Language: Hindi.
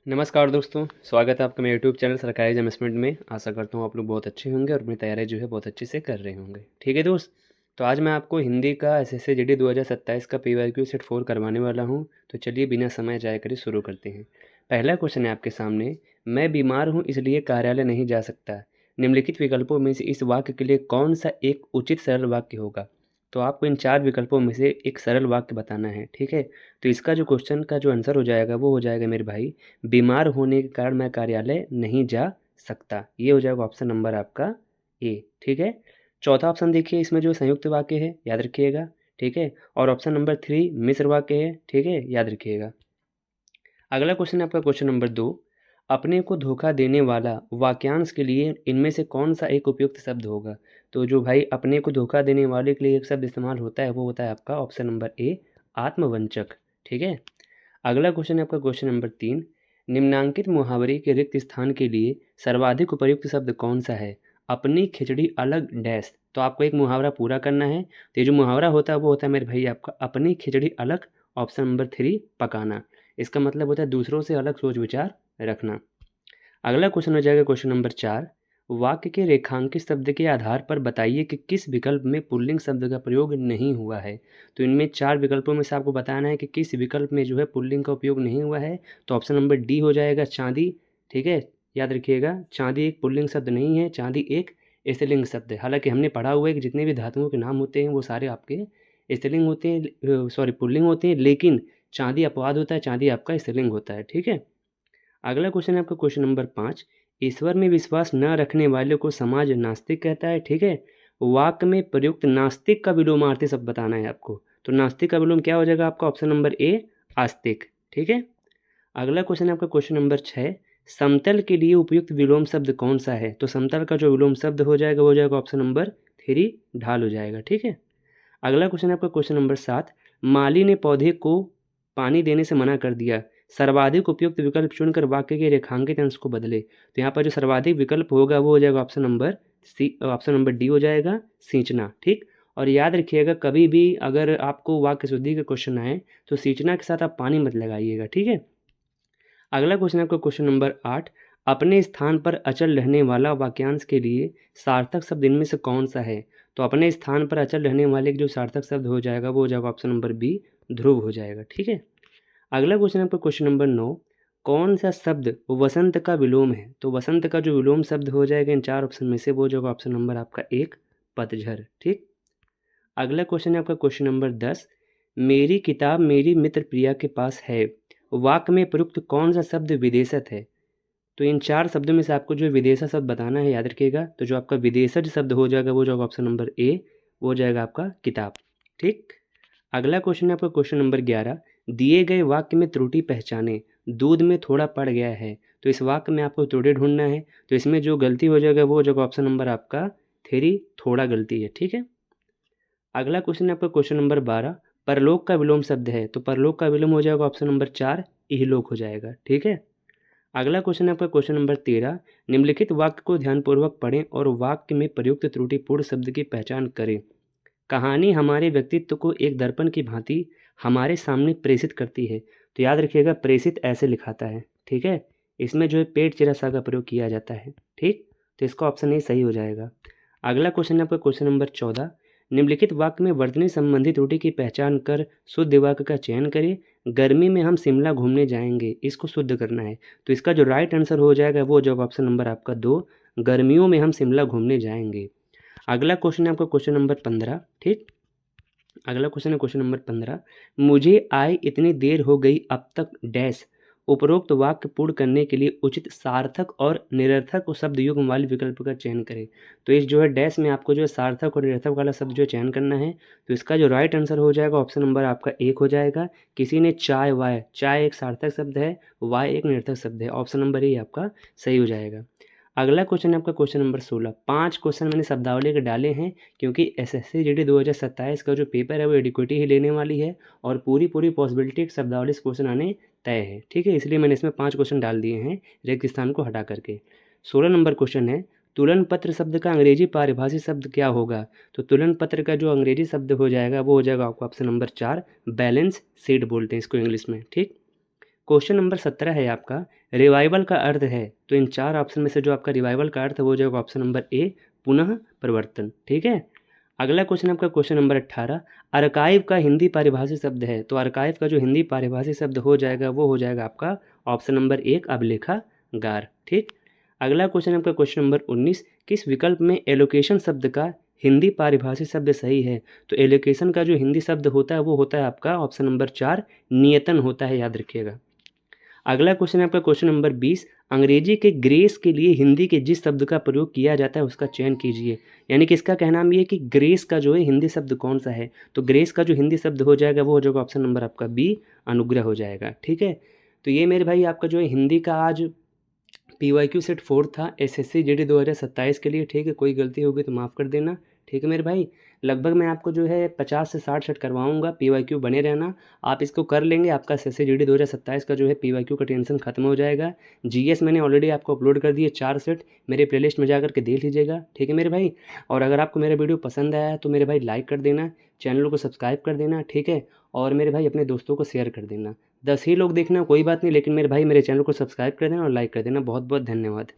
नमस्कार दोस्तों, स्वागत है आपका मेरे यूट्यूब चैनल सरकारी इन्वेस्टमेंट में। आशा करता हूँ आप लोग बहुत अच्छे होंगे और अपनी तैयारी जो है बहुत अच्छे से कर रहे होंगे। ठीक है दोस्त, तो आज मैं आपको हिंदी का एसएससी जीडी 2027 का पीवाईक्यू सेट 4 करवाने वाला हूँ। तो चलिए बिना समय जाया करे शुरू करते हैं। पहला क्वेश्चन है आपके सामने, मैं बीमार हूँ इसलिए कार्यालय नहीं जा सकता। निम्नलिखित विकल्पों में से इस वाक्य के लिए कौन सा एक उचित सरल वाक्य होगा। तो आपको इन 4 विकल्पों में से एक सरल वाक्य बताना है। ठीक है, तो इसका जो क्वेश्चन का जो आंसर हो जाएगा वो हो जाएगा मेरे भाई, बीमार होने के कारण मैं कार्यालय नहीं जा सकता। ये हो जाएगा ऑप्शन नंबर आपका ए। ठीक है, चौथा ऑप्शन देखिए, इसमें जो संयुक्त वाक्य है याद रखिएगा। ठीक है, और ऑप्शन नंबर 3 मिश्र वाक्य है। ठीक है, याद रखिएगा। अगला क्वेश्चन है आपका क्वेश्चन नंबर 2, अपने को धोखा देने वाला वाक्यांश के लिए इनमें से कौन सा एक उपयुक्त शब्द होगा। तो जो भाई अपने को धोखा देने वाले के लिए एक शब्द इस्तेमाल होता है वो होता है आपका ऑप्शन नंबर ए, आत्मवंचक। ठीक है, अगला क्वेश्चन है आपका क्वेश्चन नंबर 3, निम्नांकित मुहावरे के रिक्त स्थान के लिए सर्वाधिक उपयुक्त शब्द कौन सा है। अपनी खिचड़ी अलग डैश। तो आपको एक मुहावरा पूरा करना है। तो ये जो मुहावरा होता है वो होता है मेरे भाई आपका अपनी खिचड़ी अलग, ऑप्शन नंबर 3 पकाना। इसका मतलब होता है दूसरों से अलग सोच विचार रखना। अगला क्वेश्चन हो जाएगा क्वेश्चन नंबर 4, वाक्य के रेखांकित शब्द के आधार पर बताइए कि किस विकल्प में पुल्लिंग शब्द का प्रयोग नहीं हुआ है। तो इनमें 4 विकल्पों में से आपको बताना है कि किस विकल्प में जो है पुल्लिंग का उपयोग नहीं हुआ है। तो ऑप्शन नंबर डी हो जाएगा चांदी। ठीक है, याद रखिएगा, चांदी एक पुल्लिंग शब्द नहीं है, चांदी एक स्त्रीलिंग शब्द है। हालांकि हमने पढ़ा हुआ है कि जितने भी धातुओं के नाम होते हैं वो सारे आपके स्त्रीलिंग होते हैं, सॉरी पुल्लिंग होते हैं, लेकिन चांदी अपवाद होता है, चांदी आपका स्त्रीलिंग होता है। ठीक है, अगला क्वेश्चन है आपका क्वेश्चन नंबर 5, ईश्वर में विश्वास न रखने वाले को समाज नास्तिक कहता है। ठीक है, वाक्य में प्रयुक्त नास्तिक का विलोमार्थी शब्द बताना है आपको। तो नास्तिक का विलोम क्या हो जाएगा आपका ऑप्शन नंबर ए, आस्तिक। ठीक है, अगला क्वेश्चन है आपका क्वेश्चन नंबर 6, समतल के लिए उपयुक्त विलोम शब्द कौन सा है। तो समतल का जो विलोम शब्द हो जाएगा वो हो जाएगा ऑप्शन नंबर 3 ढाल हो जाएगा। ठीक है, अगला क्वेश्चन है आपका क्वेश्चन नंबर 7, माली ने पौधे को पानी देने से मना कर दिया, सर्वाधिक उपयुक्त विकल्प चुनकर वाक्य के रेखांकित अंश को बदले। तो यहाँ पर जो सर्वाधिक विकल्प होगा वो हो जाएगा option number C, option number D हो जाएगा, सींचना। ठीक, और याद रखिएगा कभी भी अगर आपको वाक्य शुद्धि का क्वेश्चन आए तो सींचना के साथ आप पानी मत लगाइएगा। ठीक है, अगला क्वेश्चन है आपका क्वेश्चन नंबर 8, अपने स्थान पर अचल रहने वाला वाक्यांश के लिए सार्थक शब्द इनमें से कौन सा है। तो अपने स्थान पर अचल रहने वाले जो सार्थक शब्द हो जाएगा वो हो जाएगा ऑप्शन नंबर बी, ध्रुव हो जाएगा। ठीक है, अगला क्वेश्चन है आपका क्वेश्चन नंबर 9, कौन सा शब्द वसंत का विलोम है। तो वसंत का जो विलोम शब्द हो जाएगा इन 4 ऑप्शन में से वो हो जाएगा ऑप्शन नंबर आपका 1, पतझड़। ठीक, अगला क्वेश्चन है आपका क्वेश्चन नंबर 10, मेरी किताब मेरी मित्र प्रिया के पास है, वाक्य में प्रयुक्त कौन सा शब्द विदेशत है। तो इन 4 शब्दों में से आपको जो विदेशा शब्द बताना है याद रखिएगा। तो जो आपका विदेशज शब्द हो जाएगा वो हो जाएगा ऑप्शन नंबर ए, वो हो जाएगा आपका किताब। ठीक, अगला क्वेश्चन है आपका क्वेश्चन नंबर 11, दिए गए वाक्य में त्रुटि पहचाने, दूध में थोड़ा पड़ गया है। तो इस वाक्य में आपको त्रुटि ढूंढना है। तो इसमें जो गलती हो जाएगा वो हो जाएगा ऑप्शन नंबर आपका 3, थोड़ा गलती है। ठीक है, अगला क्वेश्चन है आपका क्वेश्चन नंबर 12, परलोक का विलोम शब्द है। तो परलोक का विलोम हो जाएगा ऑप्शन नंबर 4, इहलोक हो जाएगा। ठीक है, अगला क्वेश्चन है आपका क्वेश्चन नंबर 13, निम्नलिखित वाक्य को ध्यानपूर्वक पढ़ें और वाक्य में प्रयुक्त त्रुटिपूर्ण शब्द की पहचान करें। कहानी हमारे व्यक्तित्व को एक दर्पण की भांति हमारे सामने प्रेषित करती है। तो याद रखिएगा प्रेषित ऐसे लिखाता है। ठीक है, इसमें जो है पेट चिरा सा का प्रयोग किया जाता है। ठीक, तो इसका ऑप्शन ए सही हो जाएगा। अगला क्वेश्चन है आपका क्वेश्चन नंबर 14, निम्नलिखित वाक्य में वर्तनी संबंधी त्रुटि की पहचान कर शुद्ध वाक्य का चयन करें। गर्मी में हम शिमला घूमने जाएंगे, इसको शुद्ध करना है। तो इसका जो राइट आंसर हो जाएगा वो जवाब ऑप्शन नंबर आपका 2, गर्मियों में हम शिमला घूमने जाएंगे। अगला क्वेश्चन है आपका क्वेश्चन नंबर 15। ठीक, अगला क्वेश्चन है क्वेश्चन नंबर 15, मुझे आए इतनी देर हो गई अब तक डैश, उपरोक्त वाक्य पूर्ण करने के लिए उचित सार्थक और निरर्थक शब्द युग्म वाले विकल्प का चयन करें। तो इस जो है डैश में आपको जो है सार्थक और निरर्थक वाला शब्द जो है चयन करना है। तो इसका जो राइट आंसर हो जाएगा ऑप्शन नंबर आपका 1 हो जाएगा। किसी ने चाय वाय, चाय एक सार्थक शब्द है, वाय एक निरर्थक शब्द है, ऑप्शन नंबर ए आपका सही हो जाएगा। अगला क्वेश्चन है आपका क्वेश्चन नंबर 16, 5 क्वेश्चन मैंने शब्दावली के डाले हैं क्योंकि एसएससी जीडी 2027 का जो पेपर है वो एडिक्विटी ही लेने वाली है और पूरी पॉसिबिलिटी शब्दावली से क्वेश्चन आने तय है। ठीक है, इसलिए मैंने इसमें 5 क्वेश्चन डाल दिए हैं रिक्त स्थान को हटा करके। 16 नंबर क्वेश्चन है, तुलन पत्र शब्द का अंग्रेजी पारिभाषिक शब्द क्या होगा। तो तुलन पत्र का जो अंग्रेजी शब्द हो जाएगा वो हो जाएगा आपको ऑप्शन नंबर 4, बैलेंस शीट बोलते हैं इसको इंग्लिश में। ठीक, क्वेश्चन नंबर 17 है आपका, रिवाइवल का अर्थ है, तो इन 4 ऑप्शन में से जो आपका रिवाइवल का अर्थ है वो हो जाएगा ऑप्शन नंबर ए, पुनः प्रवर्तन। ठीक है। अगला क्वेश्चन आपका क्वेश्चन नंबर 18, आर्काइव का हिंदी पारिभाषिक शब्द है, तो आर्काइव का जो हिंदी पारिभाषिक शब्द हो जाएगा वो हो जाएगा आपका ऑप्शन नंबर 1, अभिलेखागार। ठीक। अगला क्वेश्चन आपका क्वेश्चन नंबर 19, किस विकल्प में एलोकेशन शब्द का हिंदी पारिभाषिक शब्द सही है, तो एलोकेशन का जो हिंदी शब्द होता है वो होता है आपका ऑप्शन नंबर 4, नियतन होता है, याद रखिएगा। अगला क्वेश्चन है आपका क्वेश्चन नंबर 20, अंग्रेजी के ग्रेस के लिए हिंदी के जिस शब्द का प्रयोग किया जाता है उसका चयन कीजिए। यानी कि इसका कहना ये है कि ग्रेस का जो है हिंदी शब्द कौन सा है, तो ग्रेस का जो हिंदी शब्द हो जाएगा वो हो जाएगा ऑप्शन नंबर आपका बी, अनुग्रह हो जाएगा। ठीक है। तो ये मेरे भाई आपका जो है हिंदी का आज PYQ सेट 4 था SSC GD 2027 के लिए। ठीक है। कोई गलती होगी तो माफ़ कर देना। ठीक है मेरे भाई। लगभग मैं आपको जो है 50 से 60 सेट करवाऊंगा, PYQ बने रहना, आप इसको कर लेंगे, आपका SSC GD 2027 का जो है PYQ का टेंशन खत्म हो जाएगा। GS मैंने ऑलरेडी आपको अपलोड कर दिए 4 सेट, मेरे प्लेलिस्ट में जा करके देख लीजिएगा। ठीक है मेरे भाई। और अगर आपको मेरा वीडियो पसंद आया तो मेरे भाई लाइक कर देना, चैनल को सब्सक्राइब कर देना। ठीक है। और मेरे भाई अपने दोस्तों को शेयर कर देना। 10 ही लोग देखना कोई बात नहीं, लेकिन मेरे भाई मेरे चैनल को सब्सक्राइब कर देना और लाइक कर देना। बहुत बहुत धन्यवाद।